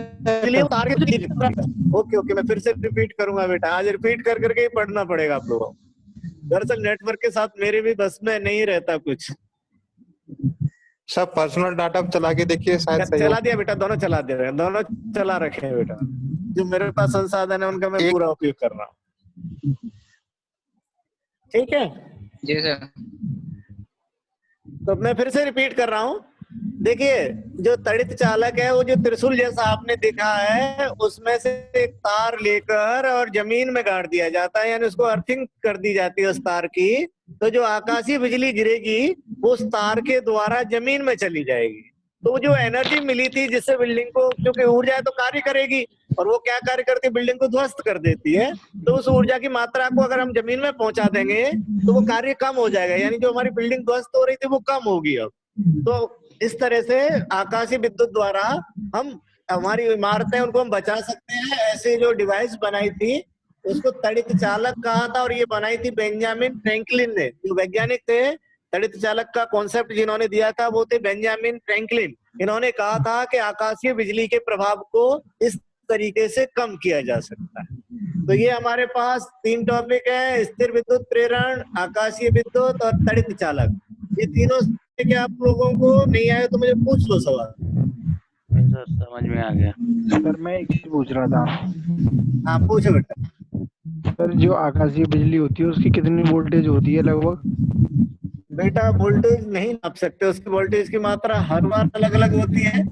ओके ओके, मैं फिर से रिपीट करूंगा बेटा, आज रिपीट कर करके ही पढ़ना पड़ेगा आप लोगों को। दरअसल नेटवर्क के साथ मेरे भी बस में नहीं रहता कुछ। सब पर्सनल डाटा चला के देखिए, शायद सही चला दिया बेटा, दोनों चला दे रहे हैं, दोनों चला रखे हैं बेटा। जो मेरे पास संसाधन है उनका मैं पूरा उपयोग कर रहा हूँ। ठीक है जी सर। तो मैं फिर से रिपीट कर रहा हूँ। देखिए, जो तड़ित चालक है वो जो त्रिशूल जैसा आपने देखा है, उसमें से एक तार लेकर और जमीन में गाड़ दिया जाता है, यानी उसको अर्थिंग कर दी जाती है उस तार की। तो जो आकाशीय बिजली गिरेगी वो उस तार के द्वारा जमीन में चली जाएगी। तो जो एनर्जी मिली थी जिससे बिल्डिंग को, क्योंकि ऊर्जा है तो कार्य करेगी, और वो क्या कार्य करती है? बिल्डिंग को ध्वस्त कर देती है। तो उस ऊर्जा की मात्रा को अगर हम जमीन में पहुंचा देंगे तो वो कार्य कम हो जाएगा, यानी जो हमारी बिल्डिंग ध्वस्त हो रही थी वो कम होगी अब। तो इस तरह से आकाशीय विद्युत द्वारा हम हमारी इमारतें उनको हम बचा सकते हैं। ऐसे जो डिवाइस बनाई थी उसको तड़ित चालक कहा था, और ये बनाई थी बेंजामिन फ्रैंकलिन ने। जो वैज्ञानिक थे, तड़ित चालक का कॉन्सेप्ट जिन्होंने दिया था वो थे बेंजामिन फ्रैंकलिन। इन्होंने कहा था कि आकाशीय बिजली के प्रभाव को इस तरीके से कम किया जा सकता है। तो ये हमारे पास 3 टॉपिक है: स्थिर विद्युत प्रेरण, आकाशीय विद्युत और तड़ित चालक। ये तीनों कि आप लोगों को नहीं आए तो मुझे पूछ लो सवाल। सर समझ में आ गया। सर मैं एक चीज पूछ रहा था। हाँ पूछो बेटा। सर जो आकाशीय बिजली होती है उसकी कितनी वोल्टेज होती है लगभग? बेटा वोल्टेज नहीं नाप सकते, उसकी वोल्टेज की मात्रा हर बार अलग अलग होती है,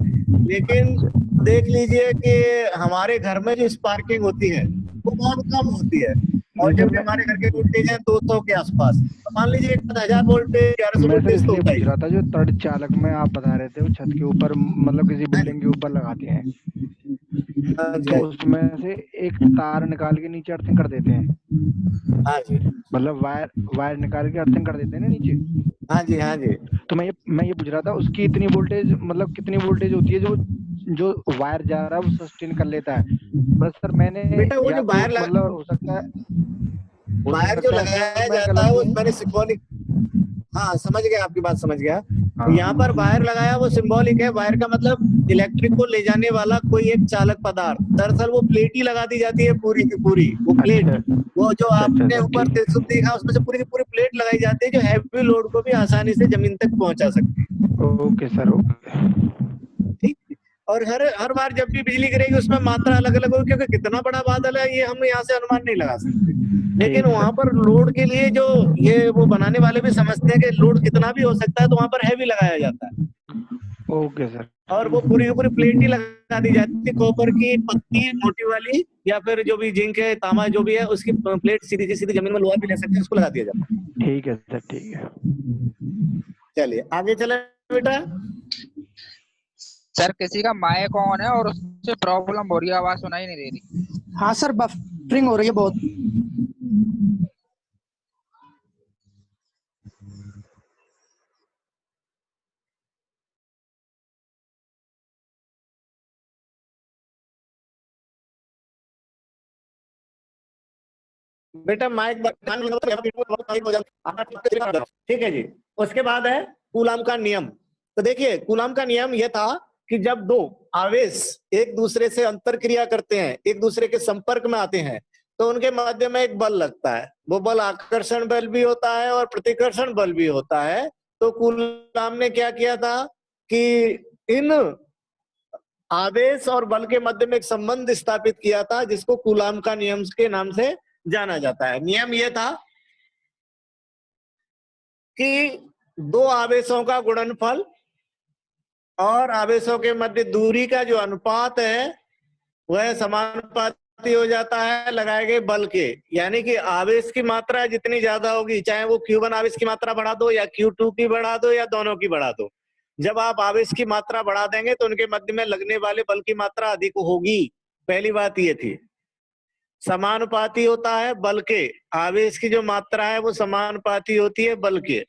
लेकिन देख लीजिए कि हमारे घर में जो स्पार्किंग होती है वो बहुत कम होती है, और जब हमारे घर के वोल्टेज है 200 के आसपास, तो मान लीजिए 1000 वोल्टेज 1100 वोल्टेज तो होता ही। पूछ रहा था जो तड़ित चालक में आप बता रहे थे वो छत के ऊपर, मतलब किसी बिल्डिंग के ऊपर लगाते हैं, तो उसमें से एक तार निकाल के नीचे अर्थिंग कर देते हैं। हाँ जी, मतलब वायर निकाल के अर्थिंग कर देते हैं ना नीचे। हाँ जी हाँ जी। तो मैं ये पूछ रहा था उसकी इतनी वोल्टेज, मतलब कितनी वोल्टेज होती है जो वायर जा रहा है वो सस्टेन कर लेता है? बस सर मैंने बेटा वो जो वायर मतलब हो सकता है वायर जो लगाया जाता है वो मैंने सिंबॉलिक, हाँ समझ गया, आपकी बात समझ गया। तो यहाँ पर वायर लगाया वो सिंबॉलिक है। वायर का मतलब इलेक्ट्रिक को ले जाने वाला कोई एक चालक पदार्थ। दरअसल वो प्लेट ही लगा दी जाती है पूरी की पूरी, वो प्लेट, वो जो आपने ऊपर त्रिशूल देखा उसमें से पूरी की पूरी प्लेट लगाई जाती है जो हैवी लोड को भी आसानी से जमीन तक पहुंचा सकती है। Okay sir, okay. ठीक। और हर बार जब भी बिजली गिरेगी उसमें मात्रा अलग अलग होगी, क्योंकि कितना बड़ा बादल है ये हम यहाँ से अनुमान नहीं लगा सकते। लेकिन वहां पर लोड के लिए जो ये वो बनाने वाले भी समझते हैं कि लोड कितना भी हो सकता है, तो वहां पर हैवी लगाया जाता है। Okay sir. और वो पूरी की पूरी प्लेट ही लगा दी जाती है, कॉपर की पत्ती मोटी वाली, या फिर जो भी जिंक है, तांबा जो भी है, उसकी प्लेट सीधी की सीधी जमीन में लोहा भी ले सकते हैं, उसको लगा दिया जाता है। ठीक है सर, ठीक है। चलिए आगे चले बेटा। सर किसी का माइक ऑन है और उससे प्रॉब्लम हो रही है, आवाज सुनाई नहीं दे रही। हाँ सर, बफरिंग हो रही है बहुत। बेटा माइक ठीक है जी। उसके बाद है कूलाम का नियम। तो देखिए कूलाम का नियम यह था कि जब दो आवेश एक दूसरे से अंतर क्रिया करते हैं, एक दूसरे के संपर्क में आते हैं, तो उनके मध्य में एक बल लगता है। वो बल आकर्षण बल भी होता है और प्रतिकर्षण बल भी होता है। तो कूलाम ने क्या किया था कि इन आवेश और बल के मध्य में एक संबंध स्थापित किया था, जिसको कूलाम का नियम के नाम से जाना जाता है। नियम यह था कि दो आवेशों का गुणनफल और आवेशों के मध्य दूरी का जो अनुपात है वह समानुपाती हो जाता है लगाए गए बल के। यानी कि आवेश की मात्रा जितनी ज्यादा होगी, चाहे वो Q1 आवेश की मात्रा बढ़ा दो या Q2 की बढ़ा दो या दोनों की बढ़ा दो, जब आप आवेश की मात्रा बढ़ा देंगे तो उनके मध्य में लगने वाले बल की मात्रा अधिक होगी। पहली बात ये थी। समानुपाती होता है बल के, आवेश की जो मात्रा है वो समानुपाती होती है बल के।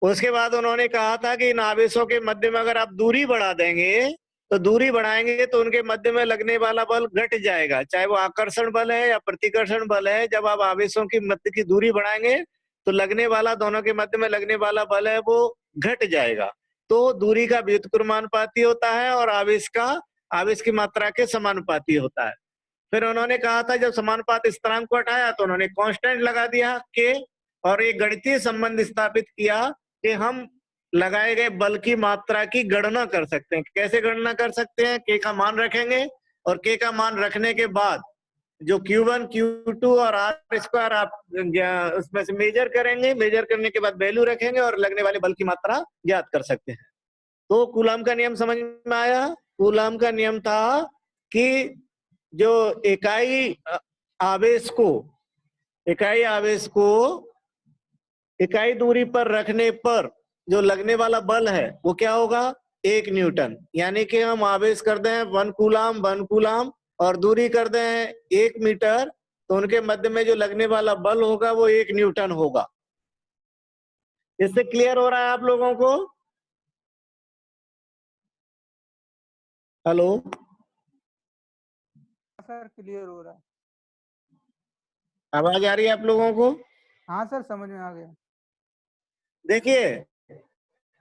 उसके बाद उन्होंने कहा था कि इन आवेशों के मध्य में अगर आप दूरी बढ़ा देंगे, तो दूरी बढ़ाएंगे तो उनके मध्य में लगने वाला बल घट जाएगा, चाहे वो आकर्षण बल है या प्रतिकर्षण बल है। जब आप आवेशों की मध्य की दूरी बढ़ाएंगे तो लगने वाला, दोनों के मध्य में लगने वाला बल है वो घट जाएगा। तो दूरी का व्युत्क्रमानुपाती होता है और आवेश की मात्रा के समानुपाती होता है। फिर उन्होंने कहा था जब समानुपात स्थिरांक को हटाया तो उन्होंने कांस्टेंट लगा दिया के, और एक गणितीय संबंध स्थापित किया कि हम लगाए गए बल की मात्रा की गणना कर सकते हैं। कैसे गणना कर सकते हैं? के का मान रखेंगे और के का मान रखने के बाद जो Q1, Q2 और R² आप उसमें से मेजर करेंगे, मेजर करने के बाद वैल्यू रखेंगे और लगने वाले बल की मात्रा ज्ञात कर सकते हैं। तो कूलाम का नियम समझ में आया? कूलाम का नियम था कि जो इकाई आवेश को इकाई दूरी पर रखने पर जो लगने वाला बल है वो क्या होगा? 1 न्यूटन। यानी कि हम आवेश कर दें 1 कूलाम और दूरी कर दें 1 मीटर, तो उनके मध्य में जो लगने वाला बल होगा वो 1 न्यूटन होगा। इससे क्लियर हो रहा है आप लोगों को? हेलो सर, क्लियर हो रहा है। आवाज आ रही है आप लोगों को? हाँ सर, समझ में आ गया। देखिए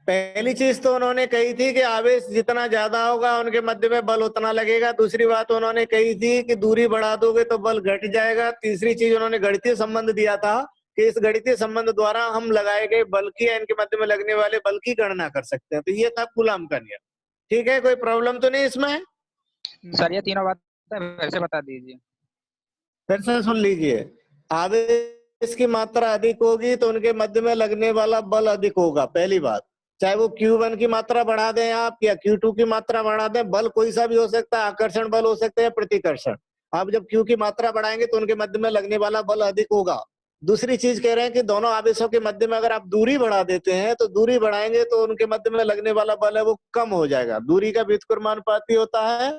पहली चीज तो उन्होंने कही थी कि आवेश जितना ज्यादा होगा उनके मध्य में बल उतना लगेगा। दूसरी बात उन्होंने कही थी कि दूरी बढ़ा दोगे तो बल घट जाएगा। तीसरी चीज उन्होंने गणितीय संबंध दिया था कि इस गणितीय संबंध द्वारा हम लगाए गए बल की या इनके मध्य में लगने वाले बल की गणना कर सकते हैं। तो ये था कूलाम का नियम। ठीक है, कोई प्रॉब्लम तो नहीं इसमें? सर ये तीनों बात फिर से बता दीजिए। फिर से सुन लीजिए। आवेश की मात्रा अधिक होगी तो उनके मध्य में लगने वाला बल अधिक होगा, पहली बात। चाहे वो Q1 की मात्रा बढ़ा दें आप या Q2 की मात्रा बढ़ा दें, बल कोई सा भी हो सकता है, आकर्षण बल हो सकता है या प्रतिकर्षण। आप जब Q की मात्रा बढ़ाएंगे तो उनके मध्य में लगने वाला बल अधिक होगा। दूसरी चीज कह रहे हैं कि दोनों आवेशों के मध्य में अगर आप दूरी बढ़ा देते हैं तो दूरी बढ़ाएंगे तो उनके मध्य में लगने वाला बल है वो कम हो जाएगा। दूरी का व्युत्क्रमानुपाती होता है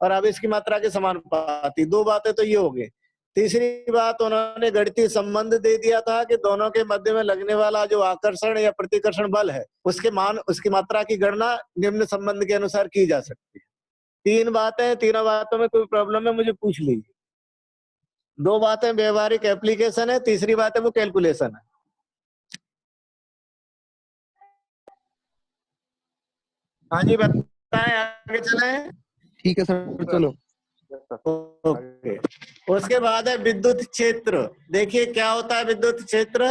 और आवेश की मात्रा के समानुपाती। 2 बातें तो ये हो गई। तीसरी बात उन्होंने गणितीय संबंध दे दिया था कि दोनों के मध्य में लगने वाला जो आकर्षण या प्रतिकर्षण बल है उसकी मात्रा की गणना निम्न संबंध के अनुसार की जा सकती है। 3 बातें, तीनों बातों में कोई प्रॉब्लम है मुझे पूछ लीजिए। दो बातें व्यवहारिक एप्लीकेशन है, तीसरी बात है वो कैलकुलेशन है। हाँ जी बताएं, आगे चलें। ठीक है सर, चलो। ओके, उसके बाद है विद्युत क्षेत्र। देखिए क्या होता है विद्युत क्षेत्र।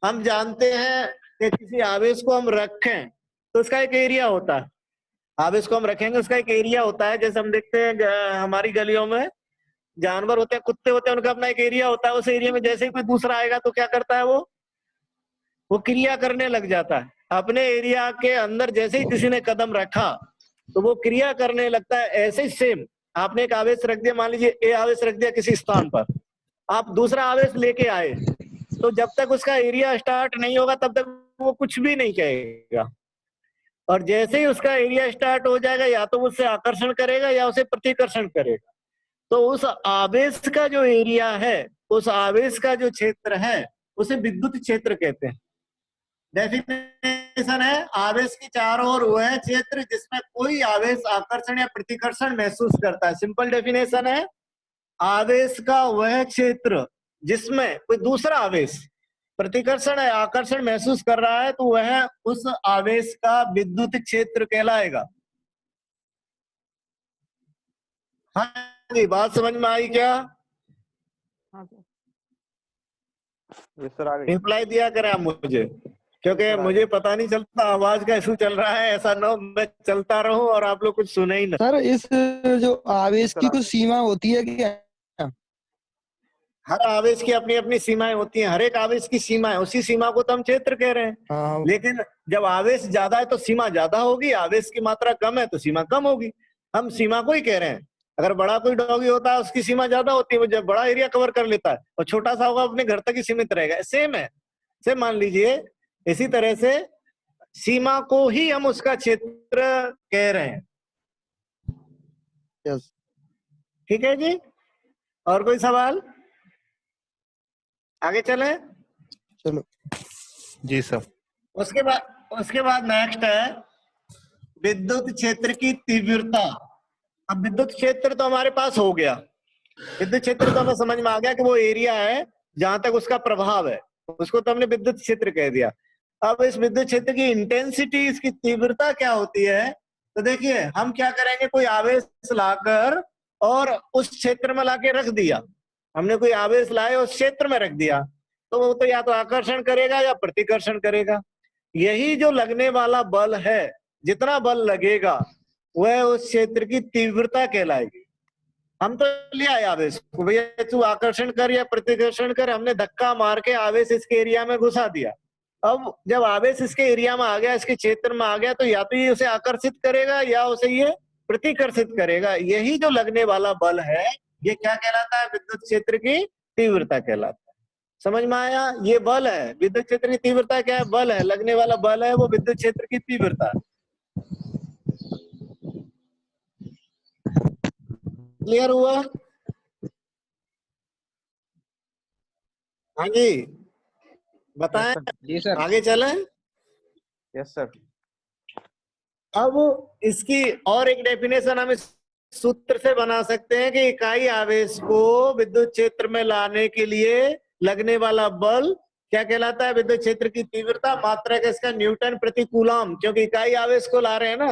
हम जानते हैं कि किसी आवेश को हम रखें तो उसका एक एरिया होता है। आवेश को हम रखेंगे उसका एक एरिया होता है। जैसे हम देखते हैं हमारी गलियों में जानवर होते हैं, कुत्ते होते हैं, उनका अपना एक एरिया होता है। उस एरिया में जैसे ही कोई दूसरा आएगा तो क्या करता है, वो क्रिया करने लग जाता है। अपने एरिया के अंदर जैसे ही किसी ने कदम रखा तो वो क्रिया करने लगता है। ऐसे ही सेम आपने एक आवेश रख दिया, मान लीजिए ए आवेश रख दिया किसी स्थान पर, आप दूसरा आवेश लेके आए तो जब तक उसका एरिया स्टार्ट नहीं होगा तब तक वो कुछ भी नहीं कहेगा। और जैसे ही उसका एरिया स्टार्ट हो जाएगा या तो उससे आकर्षण करेगा या उसे प्रतिकर्षण करेगा। तो उस आवेश का जो एरिया है, उस आवेश का जो क्षेत्र है उसे विद्युत क्षेत्र कहते हैं। डेफिनेशन है, आवेश के चारों ओर वह क्षेत्र जिसमें कोई आवेश आकर्षण या प्रतिकर्षण महसूस करता है। सिंपल डेफिनेशन है, आवेश का वह क्षेत्र जिसमें कोई दूसरा आवेश प्रतिकर्षण या आकर्षण महसूस कर रहा है तो वह उस आवेश का विद्युत क्षेत्र कहलाएगा। हाँ जी, बात समझ में आई क्या? रिप्लाई दिया करें आप मुझे, क्योंकि मुझे पता नहीं चलता आवाज का इशू चल रहा है। ऐसा ना मैं चलता रहूं और आप लोग कुछ सुने ही ना। सर इस जो आवेश की कुछ सीमा होती है क्या? हर आवेश की अपनी अपनी सीमाएं होती हैं। हर एक आवेश की सीमा है, उसी सीमा को तो हम क्षेत्र कह रहे हैं। हाँ। लेकिन जब आवेश ज्यादा है तो सीमा ज्यादा होगी, आवेश की मात्रा कम है तो सीमा कम होगी। हम सीमा को ही कह रहे हैं। अगर बड़ा कोई डॉगी होता है उसकी सीमा ज्यादा होती है, वो जब बड़ा एरिया कवर कर लेता है, और छोटा सा होगा अपने घर तक ही सीमित रहेगा। सेम है, सेम मान लीजिए। इसी तरह से सीमा को ही हम उसका क्षेत्र कह रहे हैं। यस, ठीक है जी। और कोई सवाल? आगे चलें। चलो जी सर। उसके बाद नेक्स्ट है विद्युत क्षेत्र की तीव्रता। अब विद्युत क्षेत्र तो हमारे पास हो गया। विद्युत क्षेत्र तो हमें समझ में आ गया कि वो एरिया है जहां तक उसका प्रभाव है, उसको तो हमने विद्युत क्षेत्र कह दिया। अब इस विद्युत क्षेत्र की इंटेंसिटी, इसकी तीव्रता क्या होती है? तो देखिए हम क्या करेंगे, कोई आवेश लाकर और उस क्षेत्र में लाके रख दिया। हमने कोई आवेश लाए उस क्षेत्र में रख दिया तो वो तो या तो आकर्षण करेगा या प्रतिकर्षण करेगा। यही जो लगने वाला बल है, जितना बल लगेगा वह उस क्षेत्र की तीव्रता कहलाएगी। हम तो ले आए आवेश को, भैया तू आकर्षण कर या प्रतिकर्षण कर, हमने धक्का मार के आवेश इसके एरिया में घुसा दिया। अब जब आवेश इसके एरिया में आ गया, इसके क्षेत्र में आ गया, तो या तो ये उसे आकर्षित करेगा या उसे ये प्रतिकर्षित करेगा। यही जो लगने वाला बल है ये क्या कहलाता है? विद्युत क्षेत्र की तीव्रता कहलाता है। समझ में आया? ये बल है। विद्युत क्षेत्र की तीव्रता क्या है? बल है, लगने वाला बल है वो विद्युत क्षेत्र की तीव्रता है। क्लियर हुआ? हाँ जी बताएं। जी सर। आगे चलें। Yes sir. अब इसकी और एक डेफिनेशन हम इस सूत्र से बना सकते हैं कि इकाई आवेश को विद्युत क्षेत्र में लाने के लिए लगने वाला बल क्या कहलाता है? विद्युत क्षेत्र की तीव्रता। मात्रक इसका न्यूटन प्रति कूलम, क्योंकि इकाई आवेश को ला रहे हैं ना,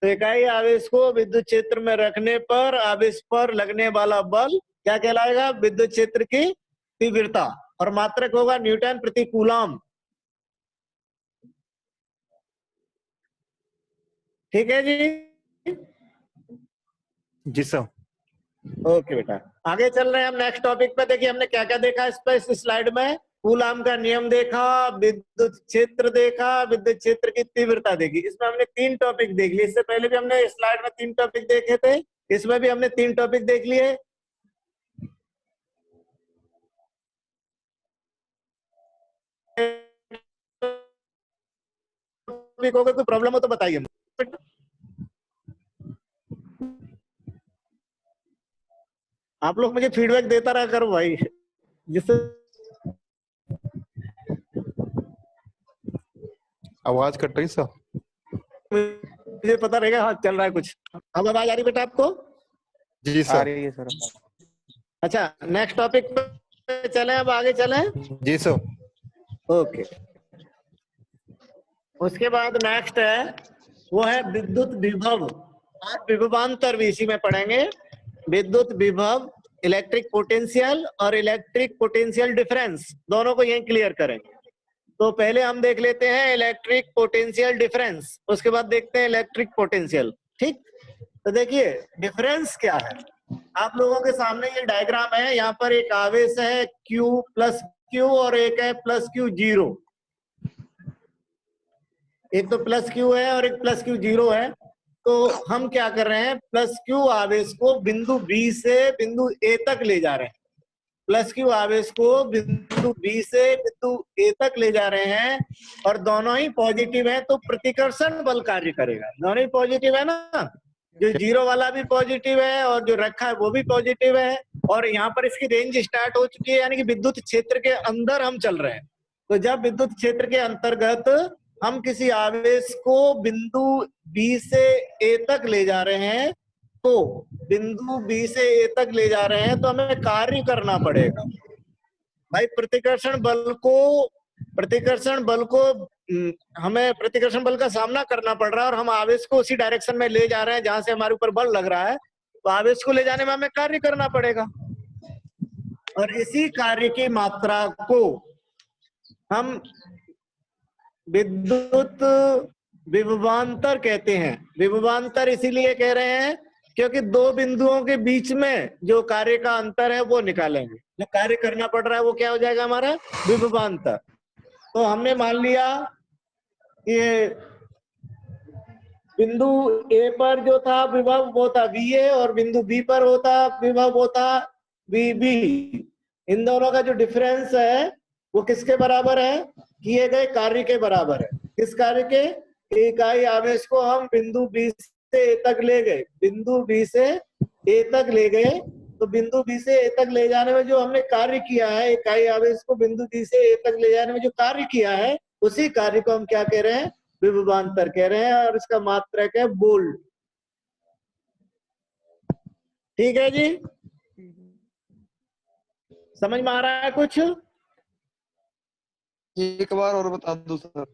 तो इकाई आवेश को विद्युत क्षेत्र में रखने पर आवेश पर लगने वाला बल क्या कहलाएगा? विद्युत क्षेत्र की तीव्रता। और मात्रक होगा न्यूटन प्रति कूलम। ठीक है जी? जी सर। ओके बेटा, आगे चल रहे हैं हम नेक्स्ट टॉपिक पे। देखिए हमने क्या क्या देखा इस पर, इस स्लाइड में। कूलाम का नियम देखा, विद्युत क्षेत्र देखा, विद्युत क्षेत्र की तीव्रता देखी। इसमें हमने 3 टॉपिक देख लिए। इससे पहले भी हमने स्लाइड में 3 टॉपिक देखे थे, इसमें भी हमने 3 टॉपिक देख लिए। कोई प्रॉब्लम हो तो बताइए। आप लोग मुझे फीडबैक देता रहा करो भाई, जिससे आवाज कट रही सर। मुझे पता रहेगा हाँ चल रहा है कुछ। अब आवाज आ रही बेटा आपको? जी सर। आ रही है सर। अच्छा, नेक्स्ट टॉपिक पे चलें, अब आगे चलें। जी सर। ओके, उसके बाद नेक्स्ट है वो है विद्युत विभव और विभवांतर भी इसी में पढ़ेंगे। विद्युत विभव, इलेक्ट्रिक पोटेंशियल और इलेक्ट्रिक पोटेंशियल डिफरेंस, दोनों को यही क्लियर करेंगे। तो पहले हम देख लेते हैं इलेक्ट्रिक पोटेंशियल डिफरेंस, उसके बाद देखते हैं इलेक्ट्रिक पोटेंशियल। ठीक, तो देखिए डिफरेंस क्या है। आप लोगों के सामने ये डायग्राम है, यहाँ पर एक आवेश है Q प्लस Q और एक है प्लस Q जीरो। एक तो प्लस Q है और एक प्लस Q जीरो है। तो हम क्या कर रहे हैं, प्लस Q आवेश को बिंदु B से बिंदु A तक ले जा रहे हैं। प्लस Q आवेश को बिंदु B से बिंदु A तक ले जा रहे हैं और दोनों ही पॉजिटिव है, तो प्रतिकर्षण बल कार्य करेगा। दोनों ही पॉजिटिव है ना, जो जीरो वाला भी पॉजिटिव है और जो रखा है वो भी पॉजिटिव है। और यहाँ पर इसकी रेंज स्टार्ट हो चुकी है, यानी कि विद्युत क्षेत्र के अंदर हम चल रहे हैं। तो जब विद्युत क्षेत्र के अंतर्गत हम किसी आवेश को बिंदु B से A तक ले जा रहे हैं, तो बिंदु B से A तक ले जा रहे हैं तो हमें कार्य करना पड़ेगा भाई। प्रतिकर्षण बल को हमें प्रतिकर्षण बल का सामना करना पड़ रहा है और हम आवेश को उसी डायरेक्शन में ले जा रहे हैं जहां से हमारे ऊपर बल लग रहा है। तो आवेश को ले जाने में हमें कार्य करना पड़ेगा और इसी कार्य की मात्रा को हम विद्युत विभवांतर कहते हैं। विभवांतर इसीलिए कह रहे हैं क्योंकि दो बिंदुओं के बीच में जो कार्य का अंतर है वो निकालेंगे। जो कार्य करना पड़ रहा है वो क्या हो जाएगा, हमारा विभवांतर। तो हमने मान लिया ये बिंदु A पर जो था विभव वो था VA और बिंदु B पर होता विभव वो था VB। इन दोनों का जो डिफरेंस है वो किसके बराबर है, किए गए कार्य के बराबर है। किस कार्य के, इकाई आवेश को हम बिंदु B से A तक ले गए, बिंदु B से A तक ले गए। तो बिंदु B से A तक ले जाने में जो हमने कार्य किया है, इकाई आवेश को बिंदु B से A तक ले जाने में जो कार्य किया है, उसी कार्य को हम क्या कह रहे हैं, विभवांतर कह रहे हैं और इसका मात्रक है वोल्ट। ठीक है जी, समझ में आ रहा है कुछ? एक बार और बता दो सर।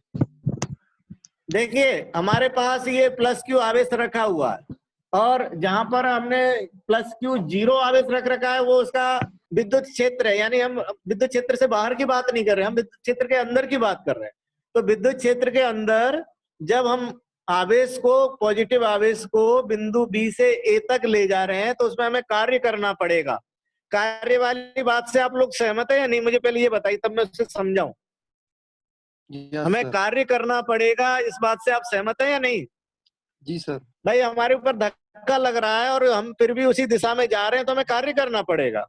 देखिए हमारे पास ये प्लस Q आवेश रखा हुआ है और जहां पर हमने प्लस Q जीरो आवेश रख रखा है वो उसका विद्युत क्षेत्र है। यानी हम विद्युत क्षेत्र से बाहर की बात नहीं कर रहे, हम विद्युत क्षेत्र के अंदर की बात कर रहे हैं। तो विद्युत क्षेत्र के अंदर जब हम आवेश को, पॉजिटिव आवेश को बिंदु B से A तक ले जा रहे हैं तो उसमें हमें कार्य करना पड़ेगा। कार्य वाली बात से आप लोग सहमत है या नहीं, मुझे पहले ये बताइए तब मैं उससे समझाऊं। हमें कार्य करना पड़ेगा, इस बात से आप सहमत है या नहीं? जी सर। भाई हमारे ऊपर धक्का लग रहा है और हम फिर भी उसी दिशा में जा रहे हैं तो हमें कार्य करना पड़ेगा।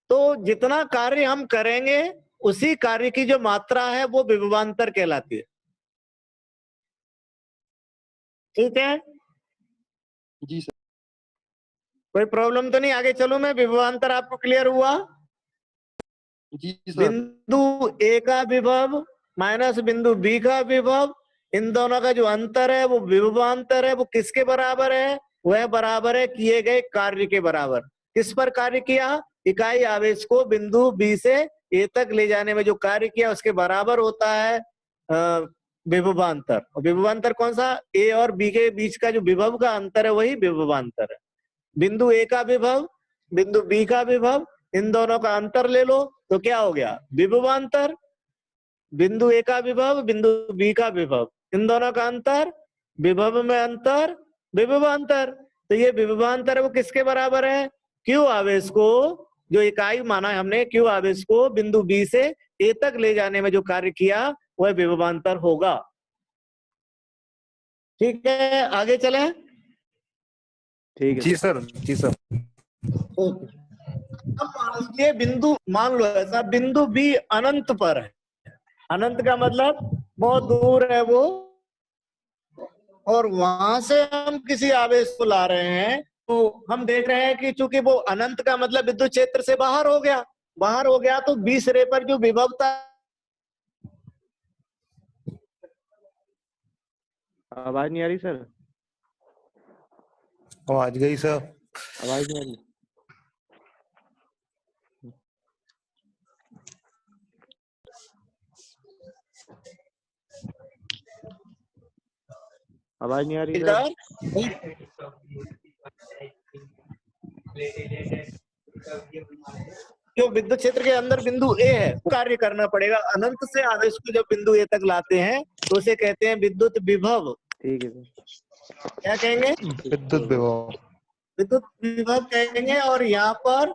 तो जितना कार्य हम करेंगे उसी कार्य की जो मात्रा है वो विभवांतर कहलाती है। ठीक है जी सर। कोई प्रॉब्लम तो नहीं, आगे चलो मैं। विभवांतर आपको क्लियर हुआ? जी सर। बिंदु A का विभव माइनस बिंदु B का विभव, इन दोनों का जो अंतर है वो विभवांतर है। वो किसके बराबर है, वह बराबर है किए गए कार्य के बराबर। किस पर कार्य किया, इकाई आवेश को बिंदु B से A तक ले जाने में जो कार्य किया उसके बराबर होता है विभवांतर। और विभवांतर कौन सा, A और B के बीच का जो विभव का अंतर है वही विभवांतर है। बिंदु A का विभव, बिंदु B का विभव, इन दोनों का अंतर ले लो तो क्या हो गया, विभवांतर। बिंदु A का विभव, बिंदु B का विभव, इन दोनों का अंतर, विभव में अंतर, विभवांतर। तो ये विभवांतर है वो किसके बराबर है, Q आवेश को, जो इकाई माना है हमने, Q आवेश को बिंदु B से A तक ले जाने में जो कार्य किया वह विभवांतर होगा। ठीक है, आगे चले। ठीक है जी सर। जी सर। अब मान लीजिए बिंदु, मान लो ऐसा बिंदु B अनंत पर है। अनंत का मतलब बहुत दूर है वो, और वहां से हम किसी आवेश को ला रहे हैं तो हम देख रहे हैं कि चूंकि वो अनंत का मतलब विद्युत क्षेत्र से बाहर हो गया, बाहर हो गया तो B सिरे पर जो विभव था, आवाज नहीं आ रही सर? आवाज गई सर। आवाज नहीं आ रही। आवाज नहीं आ रही सर। जो विद्युत क्षेत्र के अंदर बिंदु ए है वो कार्य करना पड़ेगा। अनंत से आवेश को जब बिंदु ए तक लाते हैं तो उसे कहते हैं विद्युत विभव। ठीक है सर। क्या कहेंगे? विद्युत विभव। विद्युत विभव कहेंगे। और यहाँ पर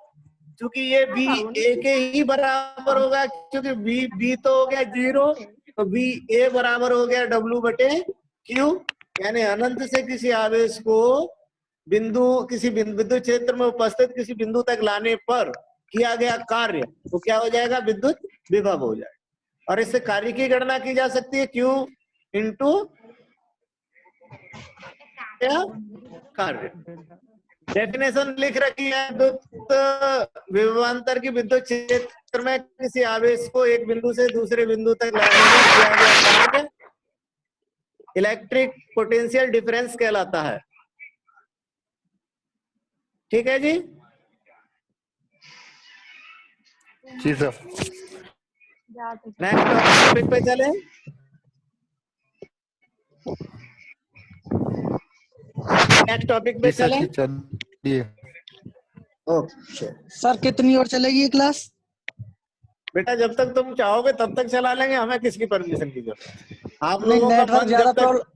चूंकि ये बी ए के ही बराबर होगा, क्योंकि बी तो हो गया 0, तो बी ए बराबर हो गया W बटे Q। यानी अनंत से किसी आवेश को किसी विद्युत क्षेत्र में उपस्थित किसी बिंदु तक लाने पर किया गया कार्य तो क्या हो जाएगा? विद्युत विभव हो जाएगा। और इससे कार्य की गणना की जा सकती है Q इंटू कार्य। डेफिनेशन लिख रखी है विद्युत विभवांतर की। विद्युत क्षेत्र में किसी आवेश को एक बिंदु से दूसरे बिंदु तक लाने में किया गया कार्य इलेक्ट्रिक पोटेंशियल डिफरेंस कहलाता है। ठीक है जी? जी सर। नेक्स्ट टॉपिक पे चले। नेक्स्ट टॉपिक पे चले। चलिए। ओके सर कितनी और चलेगी ये क्लास? बेटा जब तक तुम चाहोगे तब तक चला लेंगे, हमें किसकी परमिशन की जरूरत है। आप नहीं, लोगों का नेटवर्क मन ज्यादा जब तक